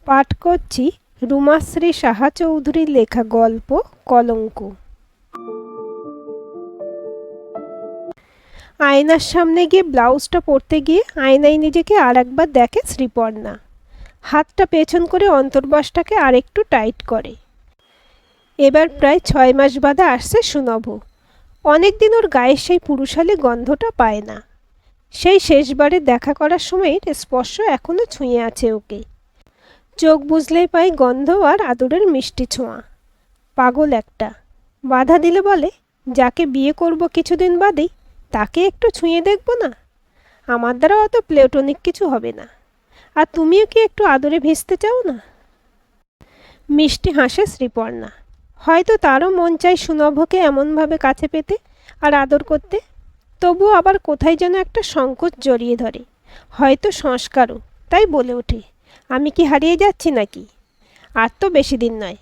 পাঠ করছি রুমাশ্রী সাহা চৌধুরীর লেখা গল্প কলঙ্ক। আয়নার সামনে গিয়ে ব্লাউজটা পরতে গিয়ে আয়নায় নিজেকে আর একবার দেখে শ্রীপর্ণা। হাতটা পেছন করে অন্তর্বাসটাকে আরেকটু টাইট করে। এবার প্রায় 6 মাস বাদে আসছে সুনভ। অনেকদিন ওর গায়ের সেই পুরুষালী গন্ধটা পায় না। সেই শেষবারে দেখা করার সময়ের স্পর্শ এখনও ছুঁয়ে আছে ওকে। চোখ বুঝলেই পাই গন্ধ আর আদরের মিষ্টি ছোঁয়া। পাগল একটা। বাধা দিলে বলে, যাকে বিয়ে করব কিছুদিন বাদেই তাকে একটু ছুঁয়ে দেখব না? আমার দ্বারা অত প্লেটোনিক কিছু হবে না। আর তুমিও কি একটু আদরে ভিজতে চাও না? মিষ্টি হাসে শ্রীপর্ণা। হয়তো তারও মন চাই সুনভকে এমনভাবে কাছে পেতে আর আদর করতে। তবুও আবার কোথায় যেন একটা সংকোচ জড়িয়ে ধরে। হয়তো সংস্কারও, তাই বলে ওঠে, আমি কি হারিয়ে যাচ্ছি নাকি? আর তো বেশি দিন নয়,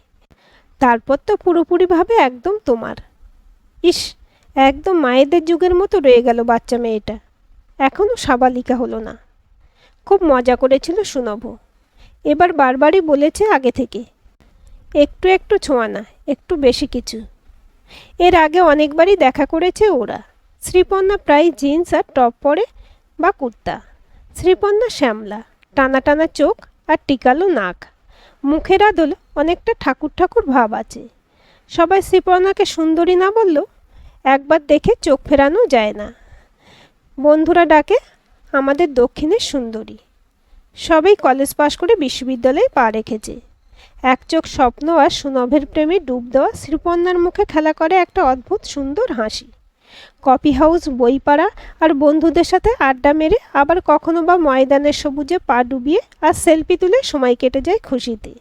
তারপর তো পুরোপুরিভাবে একদম তোমার। ইস, একদম মায়েদের যুগের মতো রয়ে গেল বাচ্চা মেয়েটা। এখনও সাবালিকা হলো না। খুব মজা করেছিল সুনভ। এবার বারবারই বলেছে আগে থেকে, একটু একটু ছোঁয়া না, একটু বেশি কিছু। এর আগে অনেকবারই দেখা করেছে ওরা। শ্রীপর্ণা প্রায় জিন্স আর টপ পরে বা কুর্তা। শ্রীপর্ণা শ্যামলা, টানা টানা চোখ আর টিকালো নাক। মুখের আদল অনেকটা ঠাকুর ঠাকুর ভাব আছে। সবাই শ্রীপর্ণাকে সুন্দরী না বললেও একবার দেখে চোখ ফেরানো যায় না। বন্ধুরা ডাকে আমাদের দক্ষিণের সুন্দরী। সবাই কলেজ পাশ করে বিশ্ববিদ্যালয়ে পা রেখেছে। এক চোখ স্বপ্ন আর সুনভের প্রেমে ডুব দেওয়া শ্রীপর্ণার মুখে খেলা করে একটা অদ্ভুত সুন্দর হাসি। কফি হাউস, বই পড়া আর বন্ধুদের সাথে আড্ডা মেরে আবার কখনো বা ময়দানের সবুজে পা ডুবিয়ে আর সেলফি তুলে সময় কেটে যায় খুশিতে।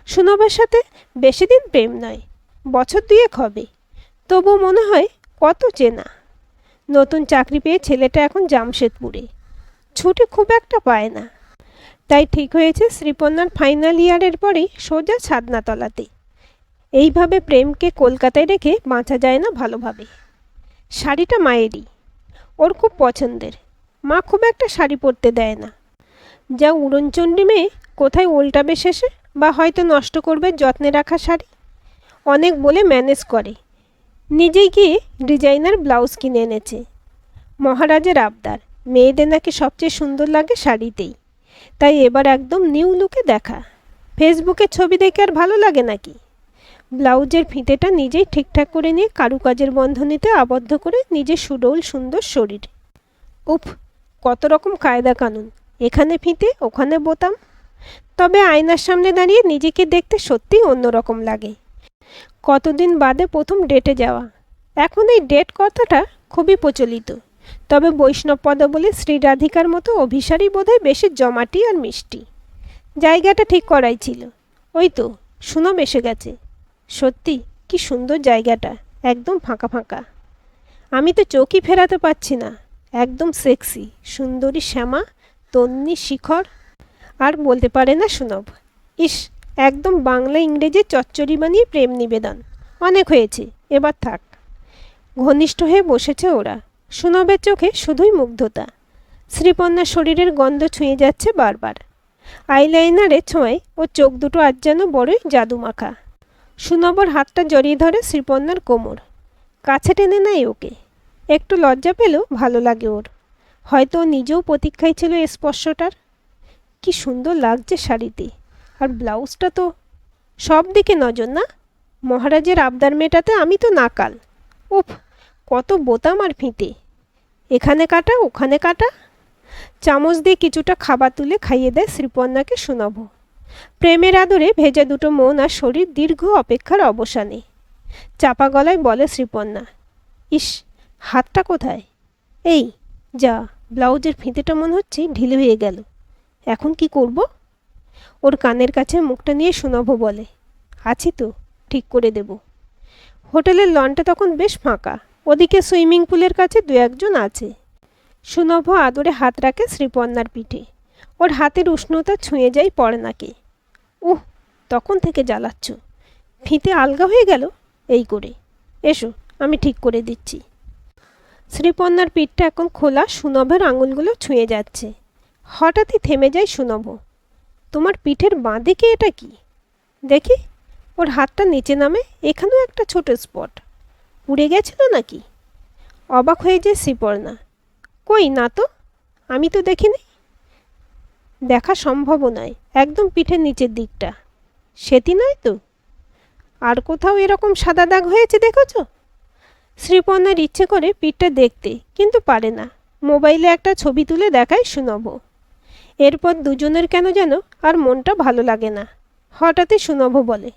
সুনভের সাথে বেশি দিন প্রেম নয়, বছর 2 হবে। তবু মনে হয় কত চেনা। নতুন চাকরি পেয়ে ছেলেটা এখন জামশেদপুরে। ছুটি খুব একটা পায় না। তাই ঠিক হয়েছে শ্রীপর্ণার ফাইনাল ইয়ারের পরেই সোজা ছাদনাতলাতে। এইভাবে প্রেমকে কলকাতায় রেখে বাঁচা যায় না ভালোভাবে। শাড়িটা মায়েরই, ওর খুব পছন্দের। মা খুব একটা শাড়ি পরতে দেয় না। যা উড়নচণ্ডী মেয়ে, কোথায় উল্টাবে শেষে, বা হয়তো নষ্ট করবে যত্নে রাখা শাড়ি। অনেক বলে ম্যানেজ করে। নিজেই গিয়ে ডিজাইনার ব্লাউজ কিনে এনেছে। মহারাজের আবদার, মেয়েদের নাকি সবচেয়ে সুন্দর লাগে শাড়িতেই। তাই এবার একদম নিউ লুকে দেখা। ফেসবুকে ছবি দেখে আর ভালো লাগে নাকি? ব্লাউজের ফিতেটা নিজেই ঠিকঠাক করে নিয়ে কারুকাজের বন্ধনীতে আবদ্ধ করে নিজের সুডৌল সুন্দর শরীর। উফ, কত রকম কায়দা কানুন, এখানে ফিতে ওখানে বোতাম। তবে আয়নার সামনে দাঁড়িয়ে নিজেকে দেখতে সত্যিই অন্যরকম লাগে। কতদিন বাদে প্রথম ডেটে যাওয়া। এখন এই ডেট কথাটা খুবই প্রচলিত। তবে বৈষ্ণব পদাবলী শ্রী রাধিকার মতো অভিসারী বোধহয় বেশি জমাটি আর মিষ্টি। জায়গাটা ঠিক করাই ছিল। ওই তো সুনভ এসে গেছে। সত্যি কি সুন্দর জায়গাটা, একদম ফাঁকা ফাঁকা। আমি তো চোখই ফেরাতে পারছি না। একদম সেক্সি সুন্দরী শ্যামা, তন্নি, শিখর। আর বলতে পারে না সুনভ। ইস, একদম বাংলা ইংরেজি চচ্চড়ি বানিয়ে প্রেম নিবেদন। অনেক হয়েছে, এবার থাক। ঘনিষ্ঠ হয়ে বসেছে ওরা। সুনভের চোখে শুধুই মুগ্ধতা। শ্রীপর্ণার শরীরের গন্ধ ছুঁয়ে যাচ্ছে বারবার। আইলাইনারের ছোঁয়ায় ও চোখ দুটো আজ যেন বড়ই জাদুমাখা। সুনভর হাতটা জড়িয়ে ধরে শ্রীপর্ণার কোমর। কাছে টেনে নেয় ওকে। একটু লজ্জা পেলেও ভালো লাগে ওর। হয়তো ও নিজেও প্রতীক্ষায় ছিল এই স্পর্শটার। কি সুন্দর লাগছে শাড়িতে। আর ব্লাউজটা তো। সব দিকে নজর না? মহারাজের আবদার মেটাতে আমি তো নাকাল। উফ, কত বোতাম আর ফিতে। এখানে কাটা ওখানে কাটা। চামচ দিয়ে কিছুটা খাবার তুলে খাইয়ে দেয় শ্রীপর্ণাকে সুনভ। প্রেমের আদরে ভেজা দুটো মন আর শরীর দীর্ঘ অপেক্ষার অবসানে। চাপা গলায় বলে শ্রীপর্ণা, ইস, হাতটা কোথায়? এই যা, ব্লাউজের ফিতেটা মনে হচ্ছে ঢিলে হয়ে গেল। এখন কি করব? ওর কানের কাছে মুখটা নিয়ে সুনভ বলে, আছি তো, ঠিক করে দেব। হোটেলের লনটা তখন বেশ ফাঁকা। ওদিকে সুইমিং পুলের কাছে 2-1 জন আছে। সুনভ আদরে হাত রাখে শ্রীপর্ণার পিঠে। ওর হাতের উষ্ণতা ছুঁয়ে যায় পর্ণাকে। উহ, তখন থেকে জ্বালাচ্ছ। ফিতে আলগা হয়ে গেল এই করে। এসো, আমি ঠিক করে দিচ্ছি। শ্রীপর্ণার পিঠটা এখন খোলা সুনভের আঙুলগুলো ছুঁয়ে যাচ্ছে। হঠাৎই থেমে যায় সুনভ। তোমার পিঠের বাঁ দিকে এটা কি? দেখি। ওর হাতটা নিচে নামে, এখানেও একটা ছোট স্পট। পুড়ে গেছিল নাকি? অবাক হয়ে যায় শ্রীপর্ণা। কই না তো, আমি তো দেখিনি। দেখা সম্ভবও নয়, একদম পিঠের নিচের দিকটা। সেটি নয় তো? আর কোথাও এরকম সাদা দাগ হয়েছে দেখেছ? শ্রীপর্ণার ইচ্ছে করে পিঠটা দেখতে, কিন্তু পারে না। মোবাইলে একটা ছবি তুলে দেখায় সুনভ। এরপর দুজনের কেন যেন আর মনটা ভালো লাগে না। হঠাৎই সুনভ বলে,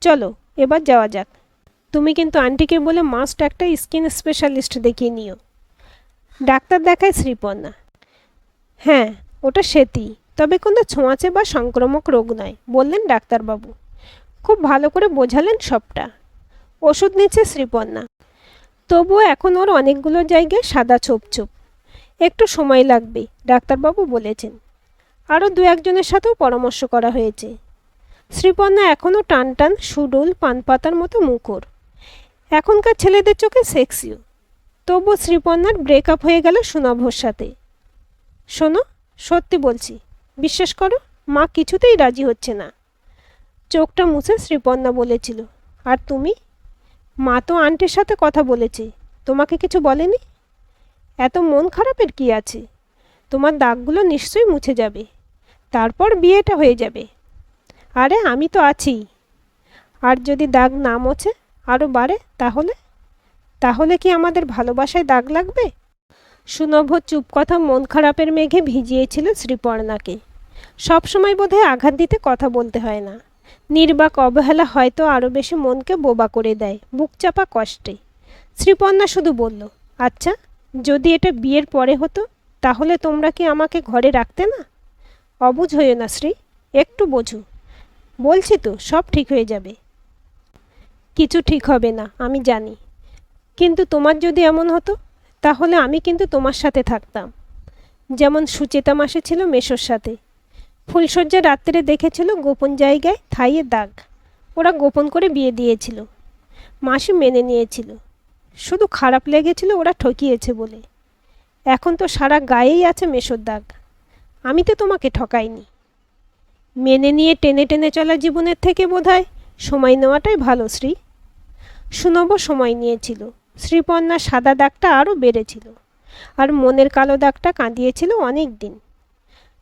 চলো এবার যাওয়া যাক। তুমি কিন্তু আন্টিকে বলে মাস্ট একটা স্কিন স্পেশালিস্ট দেখিয়ে নিও। ডাক্তার দেখায় শ্রীপর্ণা। হ্যাঁ, ওটা সেটি, তবে কোনো ছোঁয়াচে বা সংক্রামক রোগ নয় বললেন ডাক্তারবাবু। খুব ভালো করে বোঝালেন সবটা। ওষুধ নিচ্ছে শ্রীপর্ণা। তবুও এখন ওর অনেকগুলো জায়গায় সাদা ছোপ ছোপ। একটু সময় লাগবে ডাক্তারবাবু বলেছেন। আরও দু একজনের সাথেও পরামর্শ করা হয়েছে। শ্রীপর্ণা এখনও টান টান সুডুল পানপাতার মতো মুখর। এখনকার ছেলেদের চোখে সেক্সিও। তবু শ্রীপর্ণার ব্রেকআপ হয়ে গেল সুনভর সাথে। শোনো, সত্যি বলছি, বিশ্বাস করো, মা কিছুতেই রাজি হচ্ছে না। চোখটা মুছে শ্রীপর্ণা বলেছিল, আর তুমি? মা তো আন্টির সাথে কথা বলেছে, তোমাকে কিছু বলেনি? এত মন খারাপের কি আছে? তোমার দাগগুলো নিশ্চয়ই মুছে যাবে, তারপর বিয়েটা হয়ে যাবে। আরে আমি তো আছি। আর যদি দাগ না মোছে আরও বাড়ে, তাহলে তাহলে কি আমাদের ভালোবাসায় দাগ লাগবে? সুনভ চুপ কথা মন খারাপের মেঘে ভিজিয়েছিল শ্রীপর্ণাকে। সবসময় বোধহয় আঘাত দিতে কথা বলতে হয় না। নির্বাক অবহেলা হয়তো আরও বেশি মনকে বোবা করে দেয় বুকচাপা কষ্টে। শ্রীপর্ণা শুধু বলল, আচ্ছা, যদি এটা বিয়ের পরে হতো, তাহলে তোমরা কি আমাকে ঘরে রাখতে না? অবুঝ হইও না শ্রী, একটু বোঝো। বলছি তো, সব ঠিক হয়ে যাবে। কিছু ঠিক হবে না আমি জানি, কিন্তু তোমার যদি এমন হতো, তাহলে আমি কিন্তু তোমার সাথে থাকতাম। যেমন সুচেতা মাসে ছিল মেশোর সাথে। ফুলশয্যা রাত্রে দেখেছিল গোপন জায়গায় থাইয়ে দাগ। ওরা গোপন করে বিয়ে দিয়েছিল। মাসি মেনে নিয়েছিল। শুধু খারাপ লেগেছিল ওরা ঠকিয়েছে বলে। এখন তো সারা গায়েই আছে মেশোর দাগ। আমি তো তোমাকে ঠকাইনি। মেনে নিয়ে টেনে টেনে চলা জীবনের থেকে বোধহয় সময় নেওয়াটাই ভালো শ্রী। সুনভ সময় নিয়েছিল। শ্রীপর্ণার সাদা দাগটা আরও বেড়েছিল, আর মনের কালো দাগটা কাঁদিয়েছিল অনেক দিন।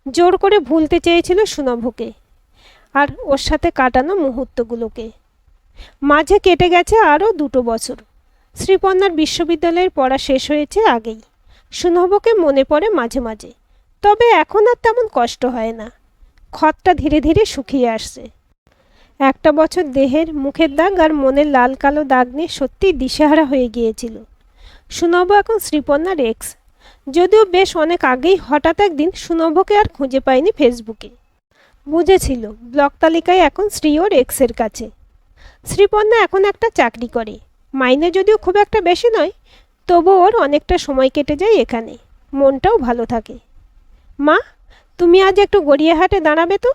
জোর করে ভুলতে চেয়েছিল সুনভকে আর ওর সাথে কাটানো মুহূর্তগুলোকে। মাঝে কেটে গেছে আরও 2 বছর। শ্রীপর্ণার বিশ্ববিদ্যালয়ের পড়া শেষ হয়েছে আগেই। সুনভকে মনে পড়ে মাঝে মাঝে, তবে এখন আর তেমন কষ্ট হয় না। ক্ষতটা ধীরে ধীরে শুকিয়ে আসছে। 1 বছর দেহের মুখের দাগ আর মনের লাল কালো দাগ নিয়ে সত্যিই দিশেহারা হয়ে গিয়েছিল। সুনভ এখন শ্রীপর্ণার এক্স, যদিও বেশ অনেক আগেই হঠাৎ একদিন সুনভকে আর খুঁজে পায়নি ফেসবুকে। বুঝেছিল ব্লক তালিকায় এখন শ্রী ওর এক্সের কাছে। শ্রীপর্ণা এখন একটা চাকরি করে, মাইনে যদিও খুব একটা বেশি নয়, তবু ওর অনেকটা সময় কেটে যায় এখানে। মনটাও ভালো থাকে। মা, তুমি আজ একটু গড়িয়াহাটে দাঁড়াবে তো?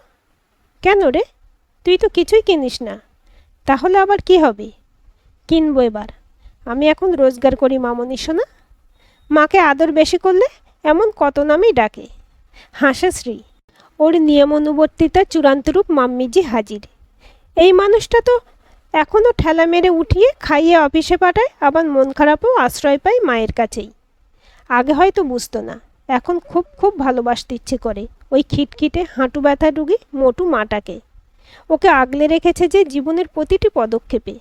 কেন রে, তুই তো কিছুই কিনিস না। তাহলে আবার কি হবে? কিনবো এবার। আমি এখন রোজগার করি মামনি সোনা। মাকে আদর বেশি করলে এমন কত নামেই ডাকে। হাসে শ্রী। ওর নিয়মানুবর্তিতার চূড়ান্ত রূপ মাম্মিজি হাজির। এই মানুষটা তো এখনও ঠেলা মেরে উঠিয়ে খাইয়ে অফিসে পাঠায়, আবার মন খারাপও আশ্রয় পায় মায়ের কাছেই। আগে হয়তো বুঝতো না, এখন খুব খুব ভালোবাসতে ইচ্ছে করে ওই খিটখিটে হাঁটু ব্যথা রুগী মোটু মাটাকে। ওকে আগলে রেখেছে যে জীবনের প্রতিটি পদক্ষেপে।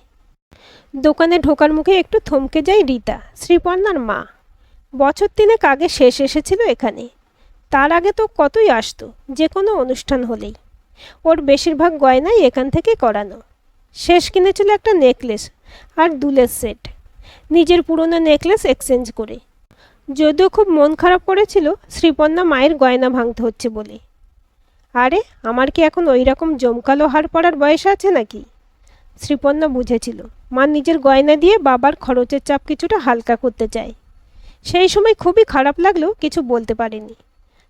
দোকানে ঢোকার মুখে একটু থমকে যায় রীতা, শ্রীপর্ণার মা। বছর 3 আগে শেষ এসেছিল এখানে। তার আগে তো কতই আসতো যে কোনো অনুষ্ঠান হলেই। ওর বেশিরভাগ গয়নাই এখান থেকে করানো। শেষ কিনেছিল একটা নেকলেস আর দুলের সেট, নিজের পুরনো নেকলেস এক্সচেঞ্জ করে। যদিও খুব মন খারাপ করেছিল শ্রীপর্ণা মায়ের গয়না ভাঙতে হচ্ছে বলে। আরে আমার কি এখন ওই রকম জমকালো হার পরার বয়স আছে নাকি? শ্রীপর্ণা বুঝেছিল মা নিজের গয়না দিয়ে বাবার খরচের চাপ কিছুটা হালকা করতে চায়। সেই সময় খুবই খারাপ লাগলেও কিছু বলতে পারেনি।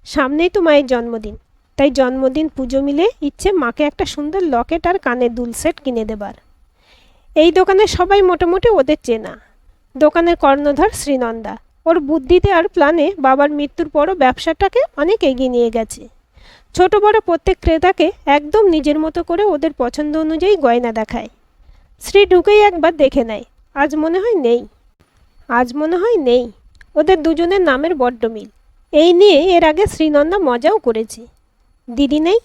সামনেই তো মায়ের জন্মদিন, তাই জন্মদিন পুজো মিলে ইচ্ছে মাকে একটা সুন্দর লকেট আর কানের দুল সেট কিনে দেবার। এই দোকানে সবাই মোটামুটি ওদের চেনা। দোকানের কর্ণধার শ্রীনন্দা। ওর বুদ্ধিতে আর প্ল্যানে বাবার মৃত্যুর পরও ব্যবসাটাকে অনেক এগিয়ে নিয়ে গেছে। ছোট বড় প্রত্যেক ক্রেতাকে একদম নিজের মতো করে ওদের পছন্দ অনুযায়ী গয়না দেখায়। শ্রী ঢুকেই একবার দেখে নেয়, আজ মনে হয় নেই। ওদের দুজনের নামের বড্ড মিল। এই নিয়ে এর আগে শ্রীনন্দা মজাও করেছে। দিদি নেই?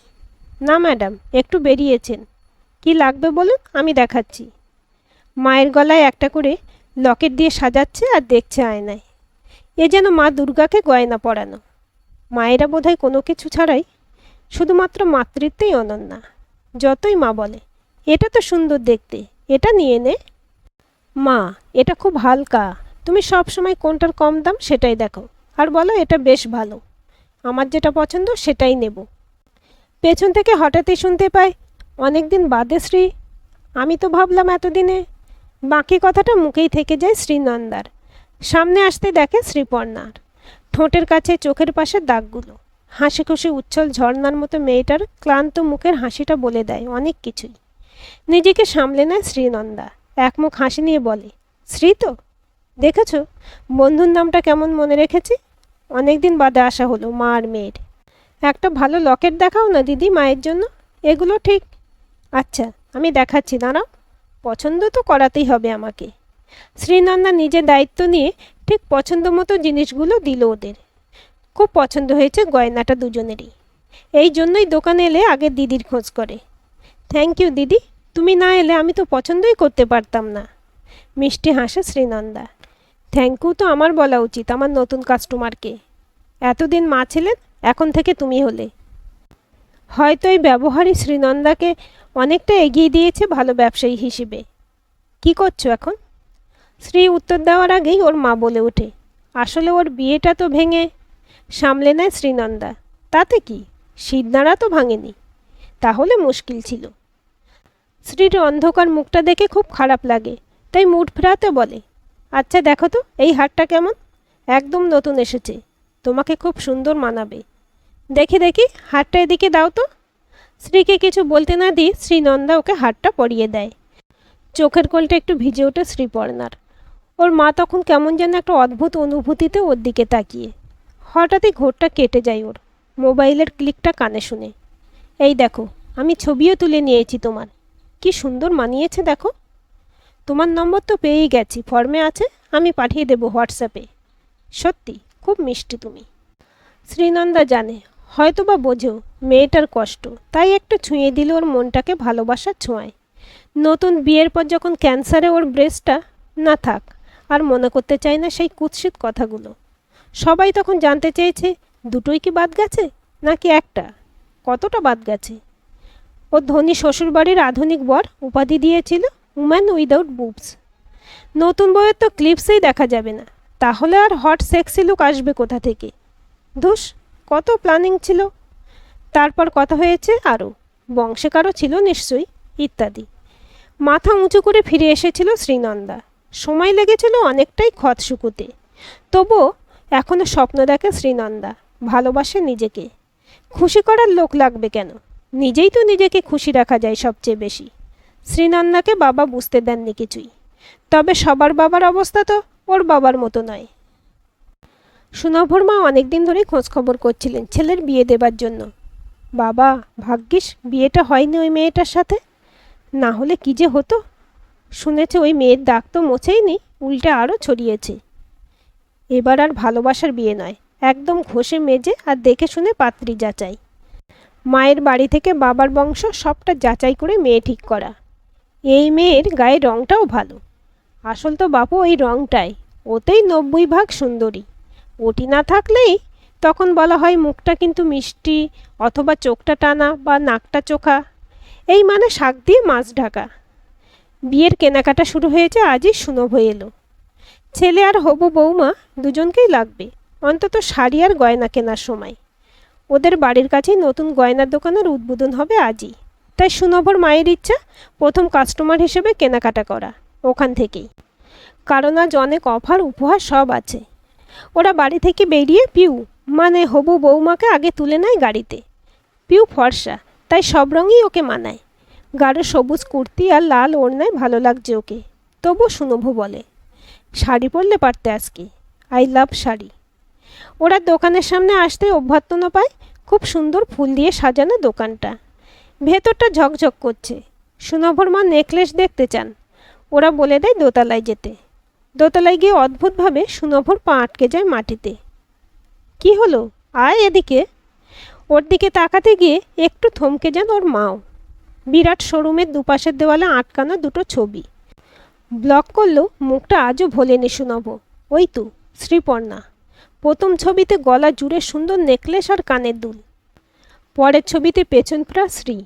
না ম্যাডাম, একটু বেরিয়েছেন। কি লাগবে বলুন, আমি দেখাচ্ছি। মায়ের গলায় একটা করে লকেট দিয়ে সাজাচ্ছে আর দেখছে আয়নায়। এ যেন মা দুর্গাকে গয়না পরানো। মায়েরা বোধহয় কোনো কিছু ছাড়াই শুধুমাত্র মাতৃত্বেই অনন্যা। যতই মা বলে, এটা তো সুন্দর দেখতে, এটা নিয়ে নে। মা, এটা খুব হালকা, তুমি সব সময় কোনটার কম দাম সেটাই দেখো আর বলো এটা বেশ ভালো। আমার যেটা পছন্দ সেটাই নেব। পেছন থেকে হঠাৎই শুনতে পাই, অনেক দিন বাদে শ্রী। আমি তো ভাবলাম এতদিনে। বাকি কথাটা মুখেই থেকে যায় শ্রীনন্দার। সামনে আসতে দেখে শ্রীপর্ণার। ঠোঁটের কাছে চোখের পাশে দাগগুলো। হাসি খুশি উচ্ছল ঝর্ণার মতো মেয়েটার ক্লান্ত মুখের হাসিটা বলে দেয় অনেক কিছুই। নিজেকে সামলে নেয় শ্রীনন্দা। এক মুখ হাসি নিয়ে বলে, শ্রী তো? দেখেছ বন্ধুর নামটা কেমন মনে রেখেছি। অনেক দিন বাদে আসা হলো মা আর মেয়ের। একটা ভালো লকেট দেখাও না দিদি মায়ের জন্য। এগুলো ঠিক। আচ্ছা, আমি দেখাচ্ছি, দাঁড়াও। পছন্দ তো করাতেই হবে আমাকে। শ্রীনন্দা নিজের দায়িত্ব নিয়ে ঠিক পছন্দ মতো জিনিসগুলো দিল ওদের। খুব পছন্দ হয়েছে গয়নাটা দুজনেরই। এই জন্যই দোকানে এলে আগে দিদির খোঁজ করে। থ্যাংক ইউ দিদি, তুমি না এলে আমি তো পছন্দই করতে পারতাম না। মিষ্টি হাসে শ্রীনন্দা। থ্যাংক ইউ তো আমার বলা উচিত আমার নতুন কাস্টমারকে। এতদিন মা ছিলেন, এখন থেকে তুমি হলে। হয়তো এই ব্যবহারই শ্রীনন্দাকে অনেকটা এগিয়ে দিয়েছে ভালো ব্যবসায়ী হিসেবে। কি করছো এখন? শ্রী উত্তর দেওয়ার আগেই ওর মা বলে ওঠে, আসলে ওর বিয়েটা তো ভেঙে। সামলে নেয় শ্রীনন্দা। তাতে কি, সিদ্ধারা তো ভাঙেনি। তাহলে মুশকিল ছিল। শ্রীর অন্ধকার মুখটা দেখে খুব খারাপ লাগে, তাই মুড ফেরাতে বলে, আচ্ছা দেখো তো এই হারটা কেমন। একদম নতুন এসেছে, তোমাকে খুব সুন্দর মানাবে। দেখি দেখি, হারটা এদিকে দাও তো। শ্রীকে কিছু বলতে না দিয়ে শ্রীনন্দা ওকে হারটা পরিয়ে দেয়। চোখের কোলটা একটু ভিজে ওঠে শ্রীপর্ণার। ওর মা তখন কেমন যেন একটা অদ্ভুত অনুভূতিতে ওর দিকে তাকিয়ে। হঠাৎই ঘোরটা কেটে যায় ওর, মোবাইলের ক্লিকটা কানে শুনে। এই দেখো, আমি ছবিও তুলে নিয়েছি তোমার। কি সুন্দর মানিয়েছে দেখো। তোমার নম্বর তো পেয়েই গেছি, ফর্মে আছে, আমি পাঠিয়ে দেবো হোয়াটসঅ্যাপে। সত্যি খুব মিষ্টি তুমি। শ্রীনন্দা জানে, হয়তো বা বোঝেও মেয়েটার কষ্ট, তাই একটু ছুঁয়ে দিল ওর মনটাকে ভালোবাসার ছোঁয়ায়। নতুন বিয়ের পর যখন ক্যান্সারে ওর ব্রেস্টটা না থাক, আর মনে করতে চায় না সেই কুৎসিত কথাগুলো। সবাই তখন জানতে চেয়েছে দুটোই কি বাদ গেছে নাকি একটা, কতটা বাদ গেছে। ও ধনী শ্বশুরবাড়ির আধুনিক বর উপাধি দিয়েছিল উম্যান উইদাউট বুবস। নতুন বইয়ের তো ক্লিপসেই দেখা যাবে না, তাহলে আর হট সেক্সি লুক আসবে কোথা থেকে। ধুস, কত প্ল্যানিং ছিল। তারপর কথা হয়েছে আরও, বংশে কারো ছিল নিশ্চয়ই, ইত্যাদি। মাথা উঁচু করে ফিরে এসেছিল শ্রীনন্দা। সময় লেগেছিল অনেকটাই ক্ষত শুকুতে। তবুও এখনও স্বপ্ন দেখে শ্রীনন্দা, ভালোবাসে নিজেকে। খুশি করার লোক লাগবে কেন, নিজেই তো নিজেকে খুশি রাখা যায় সবচেয়ে বেশি। শ্রীনন্দাকে বাবা বুঝতে দেননি কিছুই, তবে সবার বাবার অবস্থা তো ওর বাবার মতো নয়। সুনভর মা অনেকদিন ধরেই খোঁজখবর করছিলেন ছেলের বিয়ে দেবার জন্য। বাবা, ভাগ্যিস বিয়েটা হয়নি ওই মেয়েটার সাথে, না হলে কী যে হতো। শুনেছে ওই মেয়ের দাগ তো মোছেইনি, উল্টে আরও ছড়িয়েছে। এবার আর ভালোবাসার বিয়ে নয়, একদম ঘষে মেজে আর দেখে শুনে পাত্রী যাচাই। মায়ের বাড়ি থেকে বাবার বংশ সবটা যাচাই করে মেয়ে ঠিক করা। এই মেয়ের গায়ের রঙটাও ভালো। আসল তো বাপু ওই রঙটাই, ওতেই 90% সুন্দরী। ওটি না থাকলেই তখন বলা হয় মুখটা কিন্তু মিষ্টি, অথবা চোখটা টানা বা নাকটা চোখা, এই মানে শাক দিয়ে মাছ ঢাকা। বিয়ের কেনাকাটা শুরু হয়েছে আজই সুনভ এলো। ছেলে আর হবু বৌমা দুজনকেই লাগবে অন্তত শাড়ি আর গয়না কেনার সময়। ওদের বাড়ির কাছেই নতুন গয়নার দোকানের উদ্বোধন হবে আজই, তাই সুনভর মায়ের ইচ্ছা প্রথম কাস্টমার হিসেবে কেনাকাটা করা ওখান থেকেই। কারণ আজ অনেক অফার উপহার সব আছে। ওরা বাড়ি থেকে বেরিয়ে পিউ মানে হবু বৌমাকে আগে তুলে নেয় গাড়িতে। পিউ ফর্সা, তাই সব রঙই ওকে মানায়। গাঢ় সবুজ কুর্তি আর লাল ওড়নায় ভালো লাগছে ওকে। তবু সুনভু বলে, শাড়ি পরলে পারতে আজকে, আই লাভ শাড়ি। ওরা দোকানের সামনে আসতে অভ্যর্থনা পায় খুব সুন্দর ফুল দিয়ে সাজানো দোকানটা। ভেতরটা ঝকঝক করছে। সুনভর মা নেকলেস দেখতে চান। ওরা বলে দেয় দোতলায় যেতে। দোতলায় গিয়ে অদ্ভুতভাবে সুনভর পা আটকে যায় মাটিতে। কি হলো? আয় এদিকে। ওর দিকে তাকাতে গিয়ে একটু থমকে যান ওর মাও। বিরাট শোরুমের দুপাশের দেওয়ালে আটকানো দুটো ছবি। ব্লক করলেও মুখটা আজও ভোলেনি সুনভ। ওই তো শ্রীপর্ণা। প্রথম ছবিতে গলা জুড়ে সুন্দর নেকলেস আর কানের দুল। পরের ছবিতে পেছনটা শ্রী।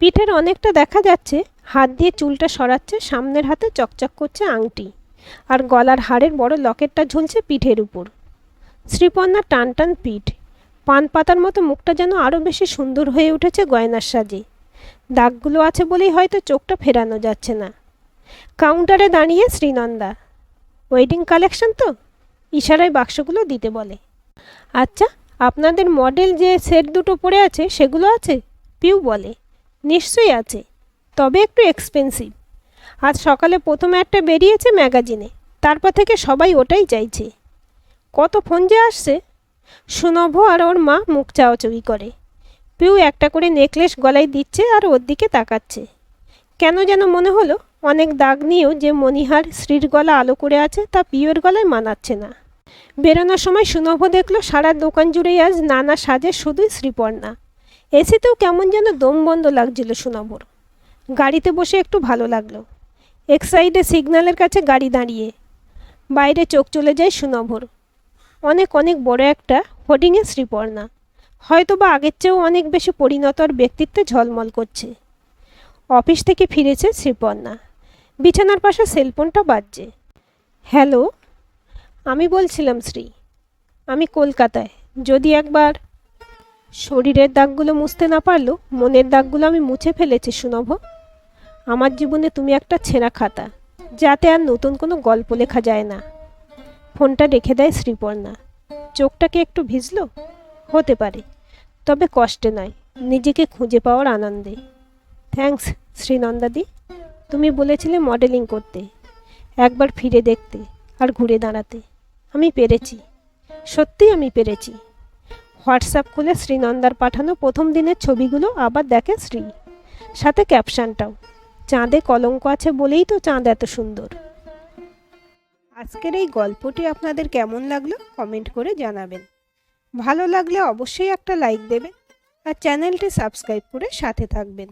পিঠের অনেকটা দেখা যাচ্ছে, হাত দিয়ে চুলটা সরাচ্ছে, সামনের হাতে চকচক করছে আংটি, আর গলার হাড়ের বড় লকেটটা ঝুলছে পিঠের উপর। শ্রীপর্ণার টান টান পিঠ, পান পাতার মতো মুখটা যেন আরও বেশি সুন্দর হয়ে উঠেছে গয়নার সাজে। দাগগুলো আছে বলেই হয়তো চোখটা ফেরানো যাচ্ছে না। কাউন্টারে দাঁড়িয়ে শ্রীনন্দা। ওয়েডিং কালেকশন তো? ইশারায় বাক্সগুলো দিতে বলে। আচ্ছা, আপনাদের মডেল যে সেট দুটো পড়ে আছে সেগুলো আছে? পিউ বলে। নিশ্চয়ই আছে, তবে একটু এক্সপেন্সিভ। আজ সকালে প্রথম একটা বেরিয়েছে ম্যাগাজিনে, তারপর থেকে সবাই ওটাই চাইছে। কত ফোন যে আসছে। সুনভ আর ওর মা মুখ চাওয়াচুই করে। পিউ একটা করে নেকলেস গলায় দিচ্ছে আর ওর দিকে তাকাচ্ছে। কেন যেন মনে হলো অনেক দাগ নিয়েও যে মণিহার শ্রীর গলা আলো করে আছে তা পিউয়ের গলায় মানাচ্ছে না। বেরোনোর সময় সুনভ দেখলো সারা দোকান জুড়েই আজ নানা সাজে শুধুই শ্রীপর্ণা। এসিতেও কেমন যেন দম বন্ধ লাগছিল সুনভর। গাড়িতে বসে একটু ভালো লাগলো। এক সাইডে সিগন্যালের কাছে গাড়ি দাঁড়িয়ে। বাইরে চোখ চলে যায় সুনভর। অনেক অনেক বড় একটা হোর্ডিংয়ে শ্রীপর্ণা। হয়তো বা আগের চেয়েও অনেক বেশি পরিণত আর ব্যক্তিত্বে ঝলমল করছে। অফিস থেকে ফিরেছে শ্রীপর্ণা। বিছানার পাশে সেলফোনটা বাজছে। হ্যালো, আমি বলছিলাম শ্রী, আমি কলকাতায়। যদি একবার। শরীরের দাগগুলো মুছতে না পারলেও মনের দাগগুলো আমি মুছে ফেলেছি সুনভ। আমার জীবনে তুমি একটা ছেঁড়া খাতা, যাতে আর নতুন কোনো গল্প লেখা যায় না। ফোনটা রেখে দেয় শ্রীপর্ণা। চোখটাকে একটু ভিজল? হতে পারে, তবে কষ্টে নয়, নিজেকে খুঁজে পাওয়ার আনন্দে। থ্যাঙ্কস শ্রীনন্দাদি। তুমি বলেছিলে মডেলিং করতে, একবার ফিরে দেখতে আর ঘুরে দাঁড়াতে। আমি পেরেছি, সত্যিই আমি পেরেছি। হোয়াটসঅ্যাপ খুলে শ্রীনন্দার পাঠানো প্রথম দিনের ছবিগুলো আবার দেখে শ্রী, সাথে ক্যাপশনটাও। চাঁদে কলঙ্ক আছে বলেই তো চাঁদ এত সুন্দর। আজকের এই গল্পটি আপনাদের কেমন লাগলো কমেন্ট করে জানাবেন। ভালো লাগলে অবশ্যই একটা লাইক দেবেন আর চ্যানেলটি সাবস্ক্রাইব করে সাথে থাকবেন।